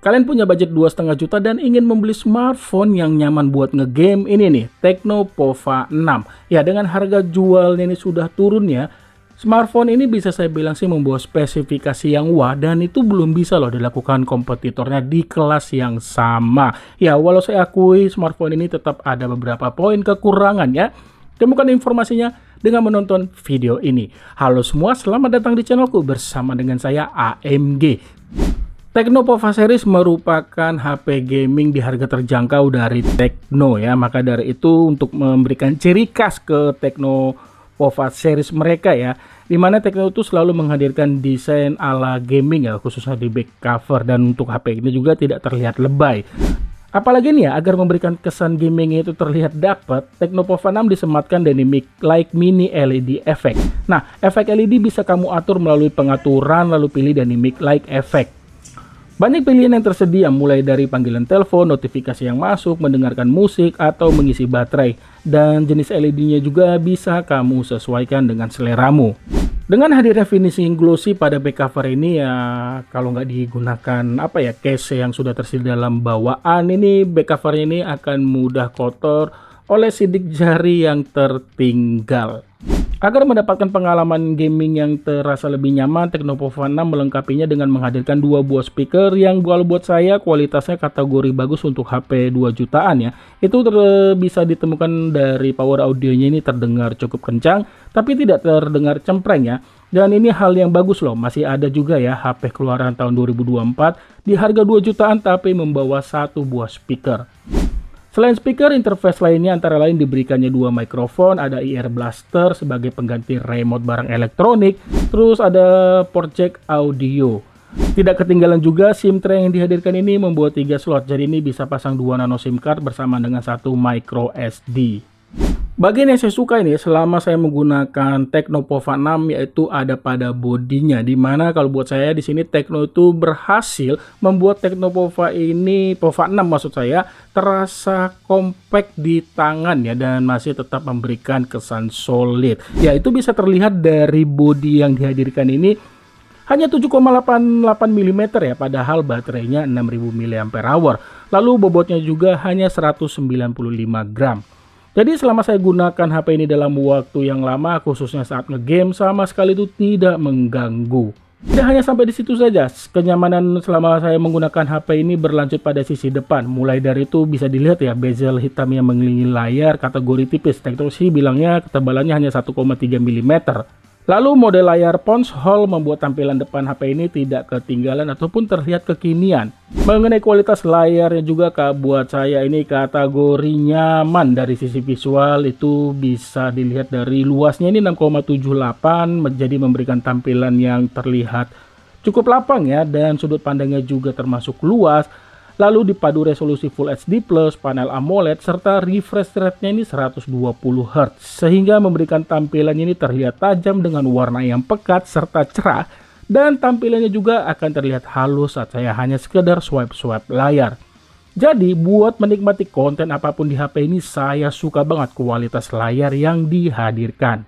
Kalian punya budget 2,5 juta dan ingin membeli smartphone yang nyaman buat ngegame, ini nih, Tecno Pova 6. Ya, dengan harga jualnya ini sudah turun ya. Smartphone ini bisa saya bilang sih membawa spesifikasi yang wah, dan itu belum bisa loh dilakukan kompetitornya di kelas yang sama. Ya, walau saya akui smartphone ini tetap ada beberapa poin kekurangan ya. Temukan informasinya dengan menonton video ini. Halo semua, selamat datang di channelku bersama dengan saya AMG. Tecno Pova Series merupakan HP gaming di harga terjangkau dari Tecno ya. Maka dari itu untuk memberikan ciri khas ke Tecno Pova Series mereka ya, dimana Tecno itu selalu menghadirkan desain ala gaming ya, khususnya di back cover, dan untuk HP ini juga tidak terlihat lebay. Apalagi nih ya, agar memberikan kesan gaming itu terlihat dapat, Tecno Pova 6 disematkan Dynamic Light Mini LED Effect. Nah, efek LED bisa kamu atur melalui pengaturan lalu pilih Dynamic Light Effect. Banyak pilihan yang tersedia, mulai dari panggilan telepon, notifikasi yang masuk, mendengarkan musik, atau mengisi baterai. Dan jenis LED-nya juga bisa kamu sesuaikan dengan seleramu. Dengan hadirnya finishing glossy pada back cover ini ya, kalau nggak digunakan case yang sudah tersedia dalam bawaan, ini back covernya ini akan mudah kotor oleh sidik jari yang tertinggal. Agar mendapatkan pengalaman gaming yang terasa lebih nyaman, Tecno Pova 6 melengkapinya dengan menghadirkan dua buah speaker yang kalau buat saya kualitasnya kategori bagus untuk HP 2 jutaan ya. Itu bisa ditemukan dari power audionya ini terdengar cukup kencang, tapi tidak terdengar cempreng ya. Dan ini hal yang bagus loh, masih ada juga ya HP keluaran tahun 2024 di harga 2 jutaan tapi membawa satu buah speaker. Selain speaker, interface lainnya antara lain diberikannya dua mikrofon, ada ear blaster sebagai pengganti remote barang elektronik, terus ada port jack audio. Tidak ketinggalan juga SIM tray yang dihadirkan ini membawa 3 slot, jadi ini bisa pasang 2 nano SIM card bersama dengan 1 micro SD. Bagian yang saya suka ini selama saya menggunakan Tecno Pova 6 yaitu ada pada bodinya, dimana kalau buat saya di sini Tecno itu berhasil membuat Tecno Pova 6 maksud saya terasa compact di tangan ya, dan masih tetap memberikan kesan solid. Ya, itu bisa terlihat dari bodi yang dihadirkan ini hanya 7,88 mm ya, padahal baterainya 6000 mAh. Lalu bobotnya juga hanya 195 gram. Jadi selama saya gunakan HP ini dalam waktu yang lama, khususnya saat ngegame, sama sekali itu tidak mengganggu. Tidak hanya sampai di situ saja, kenyamanan selama saya menggunakan HP ini berlanjut pada sisi depan. Mulai dari itu bisa dilihat ya, bezel hitam yang mengelilingi layar kategori tipis. Tecno sih bilangnya ketebalannya hanya 1,3 mm. Lalu model layar Pons Hall membuat tampilan depan HP ini tidak ketinggalan ataupun terlihat kekinian. Mengenai kualitas layarnya juga buat saya ini kategori nyaman dari sisi visual, itu bisa dilihat dari luasnya ini 6,78 menjadi memberikan tampilan yang terlihat cukup lapang ya, dan sudut pandangnya juga termasuk luas. Lalu dipadu resolusi Full HD+, panel AMOLED, serta refresh rate-nya ini 120 Hz. Sehingga memberikan tampilannya ini terlihat tajam dengan warna yang pekat serta cerah. Dan tampilannya juga akan terlihat halus saat saya hanya sekedar swipe-swipe layar. Jadi buat menikmati konten apapun di HP ini, saya suka banget kualitas layar yang dihadirkan.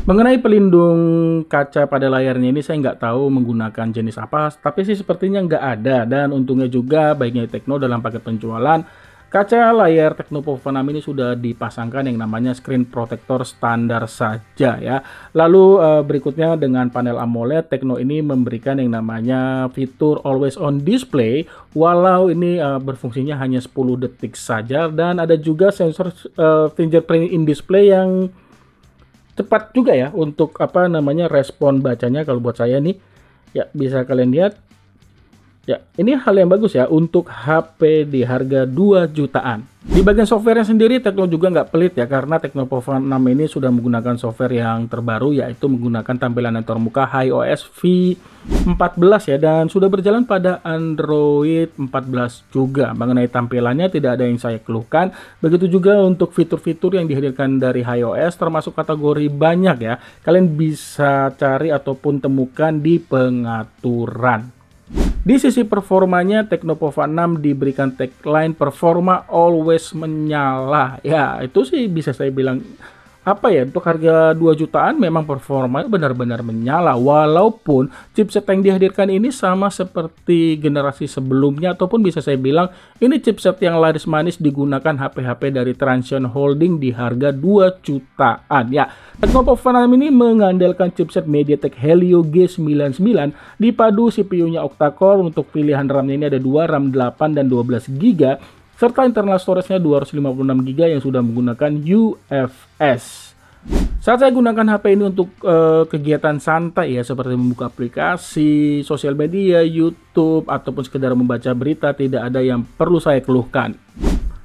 Mengenai pelindung kaca pada layarnya ini saya nggak tahu menggunakan jenis apa, tapi sih sepertinya nggak ada. Dan untungnya juga baiknya Tecno dalam paket penjualan, kaca layar Tecno Pova 6 ini sudah dipasangkan yang namanya screen protector standar saja ya. Lalu berikutnya dengan panel AMOLED, Tecno ini memberikan yang namanya fitur always on display, walau ini berfungsinya hanya 10 detik saja. Dan ada juga sensor fingerprint in display yang cepat juga ya untuk respon bacanya. Kalau buat saya nih ya, bisa kalian lihat ya, ini hal yang bagus ya untuk HP di harga 2 jutaan. Di bagian softwarenya sendiri Tecno juga nggak pelit ya, karena Tecno Pova 6 ini sudah menggunakan software yang terbaru, yaitu menggunakan tampilan yang terbuka HiOS v14 ya, dan sudah berjalan pada Android 14 juga. Mengenai tampilannya tidak ada yang saya keluhkan. Begitu juga untuk fitur-fitur yang dihadirkan dari HiOS, termasuk kategori banyak ya. Kalian bisa cari ataupun temukan di pengaturan. Di sisi performanya, Tecno Pova 6 diberikan tagline performa always menyala. Ya, itu sih bisa saya bilang apa ya, untuk harga 2 jutaan memang performanya benar-benar menyala, walaupun chipset yang dihadirkan ini sama seperti generasi sebelumnya, ataupun bisa saya bilang ini chipset yang laris manis digunakan HP-HP dari Transsion Holding di harga 2 jutaan ya. Tecno Pova 6 ini mengandalkan chipset MediaTek Helio G99 dipadu CPU-nya octa-core. Untuk pilihan RAM-nya ini ada 2 RAM 8 dan 12 GB, serta internal storage-nya 256 GB yang sudah menggunakan UFS. Saat saya gunakan HP ini untuk kegiatan santai ya, seperti membuka aplikasi, sosial media, YouTube, ataupun sekedar membaca berita, tidak ada yang perlu saya keluhkan.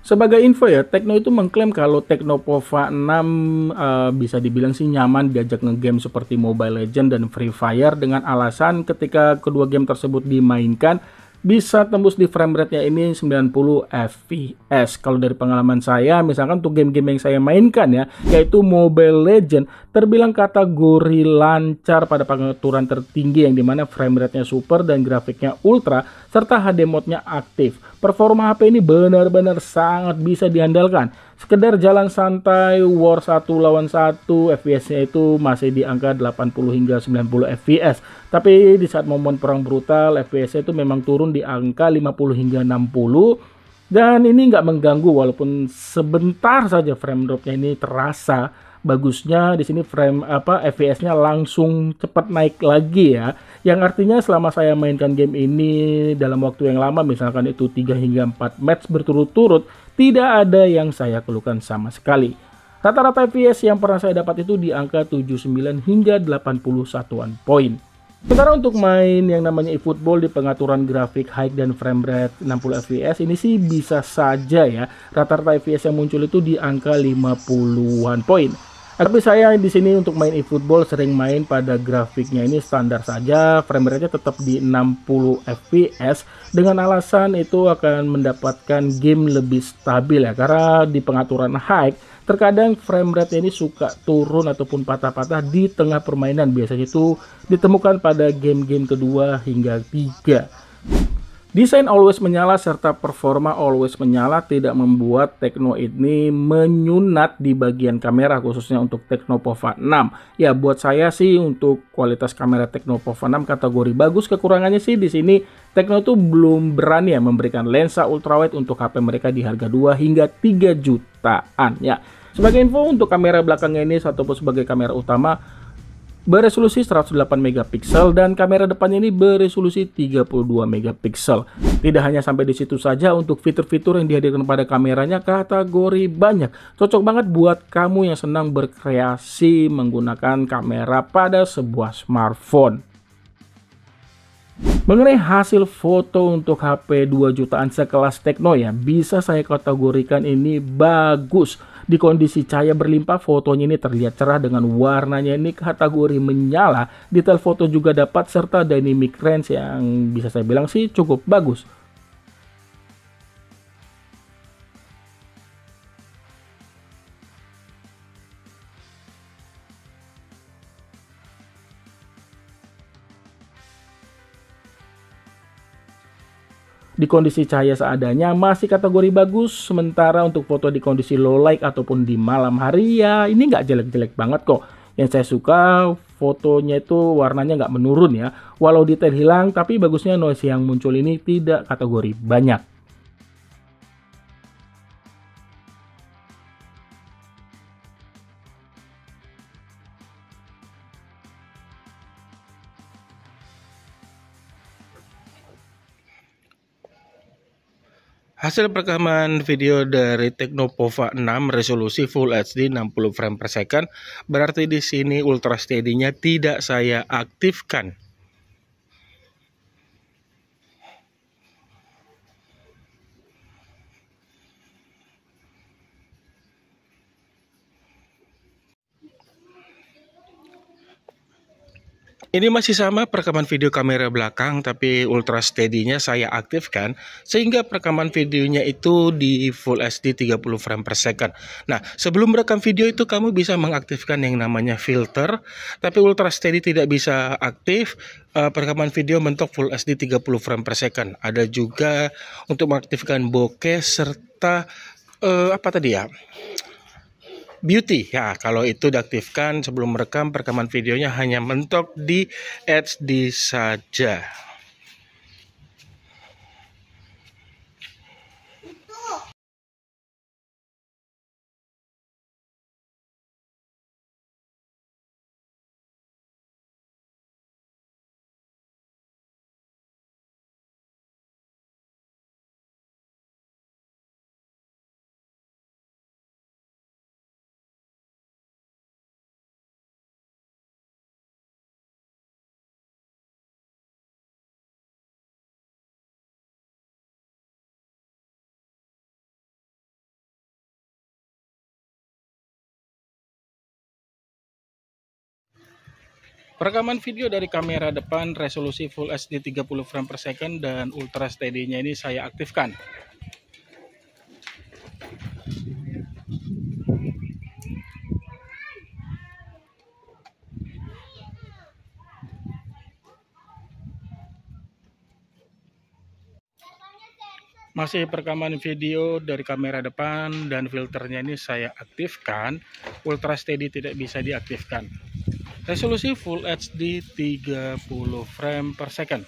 Sebagai info ya, Tecno itu mengklaim kalau Tecno Pova 6 bisa dibilang sih nyaman diajak ngegame seperti Mobile Legends dan Free Fire, dengan alasan ketika kedua game tersebut dimainkan bisa tembus di frame rate-nya ini 90 fps. Kalau dari pengalaman saya, misalkan untuk game-game yang saya mainkan ya, yaitu Mobile Legends, terbilang kategori lancar pada pengaturan tertinggi, yang dimana frame rate-nya super dan grafiknya ultra, serta HD mode-nya aktif. Performa HP ini benar-benar sangat bisa diandalkan. Sekedar jalan santai, war 1 lawan 1, FPS-nya itu masih di angka 80 hingga 90 FPS. Tapi di saat momen perang brutal, FPS-nya itu memang turun di angka 50 hingga 60. Dan ini nggak mengganggu, walaupun sebentar saja frame drop-nya ini terasa. Bagusnya di sini FPS-nya langsung cepat naik lagi ya. Yang artinya selama saya mainkan game ini dalam waktu yang lama, misalkan itu 3 hingga 4 match berturut-turut, tidak ada yang saya keluhkan sama sekali. Rata-rata FPS yang pernah saya dapat itu di angka 79 hingga 81-an poin. Sementara untuk main yang namanya eFootball di pengaturan grafik high dan frame rate 60 fps ini sih bisa saja ya. Rata-rata FPS yang muncul itu di angka 50-an poin. Tapi saya di sini untuk main eFootball sering main pada grafiknya ini standar saja, frame rate-nya tetap di 60 fps, dengan alasan itu akan mendapatkan game lebih stabil ya, karena di pengaturan high terkadang frame rate ini suka turun ataupun patah-patah di tengah permainan. Biasanya itu ditemukan pada game-game kedua hingga 3. Desain always menyala serta performa always menyala tidak membuat Tecno ini menyunat di bagian kamera, khususnya untuk Tecno Pova 6. Ya, buat saya sih untuk kualitas kamera Tecno Pova 6 kategori bagus. Kekurangannya sih di sini Tecno itu belum berani ya memberikan lensa ultrawide untuk HP mereka di harga 2 hingga 3 jutaan ya. Sebagai info, untuk kamera belakangnya ini ataupun sebagai kamera utama beresolusi 108 megapiksel dan kamera depannya ini beresolusi 32 megapiksel. Tidak hanya sampai di situ saja, untuk fitur-fitur yang dihadirkan pada kameranya kategori banyak. Cocok banget buat kamu yang senang berkreasi menggunakan kamera pada sebuah smartphone. Mengenai hasil foto untuk HP 2 jutaan sekelas Tecno ya, bisa saya kategorikan ini bagus. Di kondisi cahaya berlimpah, fotonya ini terlihat cerah dengan warnanya ini kategori menyala. Detail foto juga dapat, serta dynamic range yang bisa saya bilang sih cukup bagus. Di kondisi cahaya seadanya masih kategori bagus, sementara untuk foto di kondisi low light ataupun di malam hari ya ini nggak jelek-jelek banget kok. Yang saya suka fotonya itu warnanya nggak menurun ya, walau detail hilang, tapi bagusnya noise yang muncul ini tidak kategori banyak. Hasil rekaman video dari Tecno Pova 6 resolusi Full HD 60 frame per second, berarti di sini Ultra Steady-nya tidak saya aktifkan. Ini masih sama perekaman video kamera belakang, tapi Ultra Steady-nya saya aktifkan sehingga perekaman videonya itu di Full HD 30 frame per second. Nah, sebelum merekam video itu kamu bisa mengaktifkan yang namanya filter, tapi Ultra Steady tidak bisa aktif perekaman video bentuk Full HD 30 frame per second. Ada juga untuk mengaktifkan bokeh serta apa tadi ya? Beauty. Ya, kalau itu diaktifkan sebelum merekam, perekaman videonya hanya mentok di HD saja. Perekaman video dari kamera depan resolusi Full HD 30 frame per second dan Ultra Steady-nya ini saya aktifkan. Masih perekaman video dari kamera depan dan filternya ini saya aktifkan. Ultra Steady tidak bisa diaktifkan. Resolusi Full HD 30 frame per second.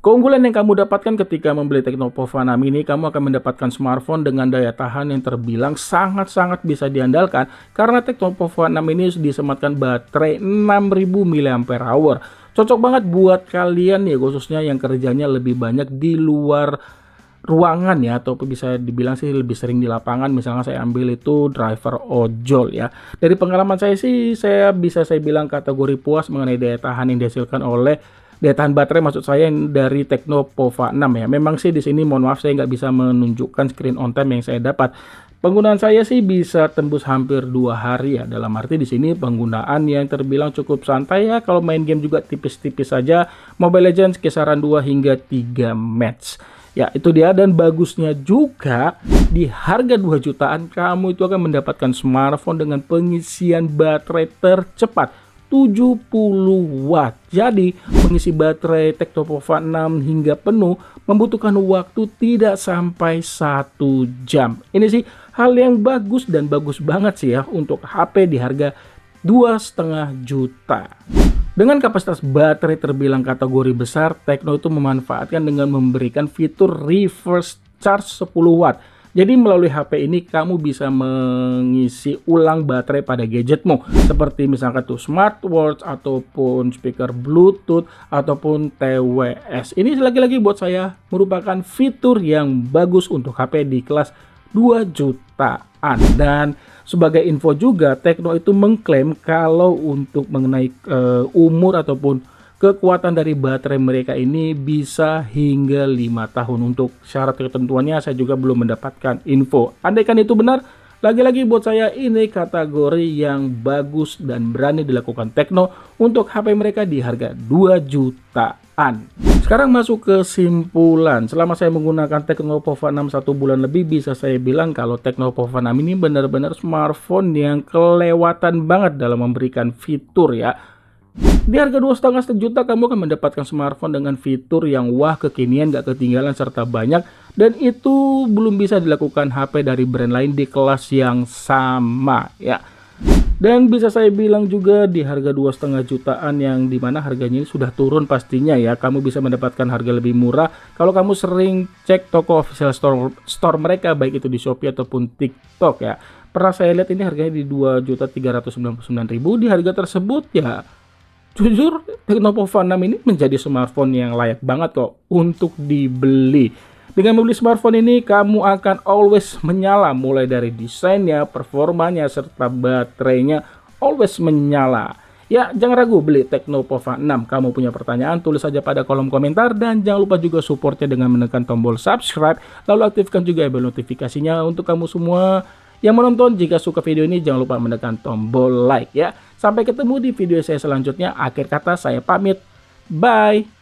Keunggulan yang kamu dapatkan ketika membeli Tecnopova 6 ini, kamu akan mendapatkan smartphone dengan daya tahan yang terbilang sangat-sangat bisa diandalkan karena Tecnopova 6 ini disematkan baterai 6000 mAh. Cocok banget buat kalian ya, khususnya yang kerjanya lebih banyak di luar ruangan ya, atau bisa dibilang sih lebih sering di lapangan. Misalnya saya ambil itu driver ojol ya. Dari pengalaman saya sih, saya bilang kategori puas mengenai daya tahan yang dihasilkan oleh daya tahan baterai, maksud saya yang dari Tecnopova 6 ya. Memang sih di sini mohon maaf saya nggak bisa menunjukkan screen on time yang saya dapat. Penggunaan saya sih bisa tembus hampir 2 hari ya. Dalam arti di sini penggunaan yang terbilang cukup santai ya. Kalau main game juga tipis-tipis saja. Mobile Legends kisaran 2 hingga 3 match. Ya, itu dia. Dan bagusnya juga di harga 2 jutaan kamu itu akan mendapatkan smartphone dengan pengisian baterai tercepat 70 watt. Jadi mengisi baterai Tecnopova 6 hingga penuh membutuhkan waktu tidak sampai 1 jam. Ini sih hal yang bagus dan bagus banget sih ya untuk HP di harga 2,5 juta. Dengan kapasitas baterai terbilang kategori besar, Tecno itu memanfaatkan dengan memberikan fitur reverse charge 10 watt. Jadi melalui HP ini kamu bisa mengisi ulang baterai pada gadgetmu, seperti misalkan tuh smartwatch ataupun speaker Bluetooth ataupun TWS. Ini lagi-lagi buat saya merupakan fitur yang bagus untuk HP di kelas 2 jutaan. Dan sebagai info juga, Tecno itu mengklaim kalau untuk mengenai umur ataupun kekuatan dari baterai mereka ini bisa hingga 5 tahun. Untuk syarat ketentuannya saya juga belum mendapatkan info. Andaikan itu benar, lagi-lagi buat saya ini kategori yang bagus dan berani dilakukan Tecno untuk HP mereka di harga 2 jutaan. Sekarang masuk ke kesimpulan. Selama saya menggunakan Tecnopova 6 1 bulan lebih, bisa saya bilang kalau Tecnopova 6 ini benar-benar smartphone yang kelewatan banget dalam memberikan fitur ya. Di harga 2,5 juta kamu akan mendapatkan smartphone dengan fitur yang wah, kekinian, gak ketinggalan, serta banyak. Dan itu belum bisa dilakukan HP dari brand lain di kelas yang sama ya. Dan bisa saya bilang juga di harga 2,5 jutaan yang dimana harganya ini sudah turun pastinya ya. Kamu bisa mendapatkan harga lebih murah kalau kamu sering cek toko official store mereka, baik itu di Shopee ataupun TikTok ya. Pernah saya lihat ini harganya di 2.399.000. Di harga tersebut ya, jujur Tecnopova 6 ini menjadi smartphone yang layak banget kok untuk dibeli. Dengan membeli smartphone ini kamu akan always menyala, mulai dari desainnya, performanya, serta baterainya always menyala. Ya, jangan ragu beli Tecnopova 6. Kamu punya pertanyaan, tulis saja pada kolom komentar. Dan jangan lupa juga supportnya dengan menekan tombol subscribe. Lalu aktifkan juga bel notifikasinya untuk kamu semua yang menonton. Jika suka video ini, jangan lupa menekan tombol like ya. Sampai ketemu di video saya selanjutnya. Akhir kata saya pamit. Bye.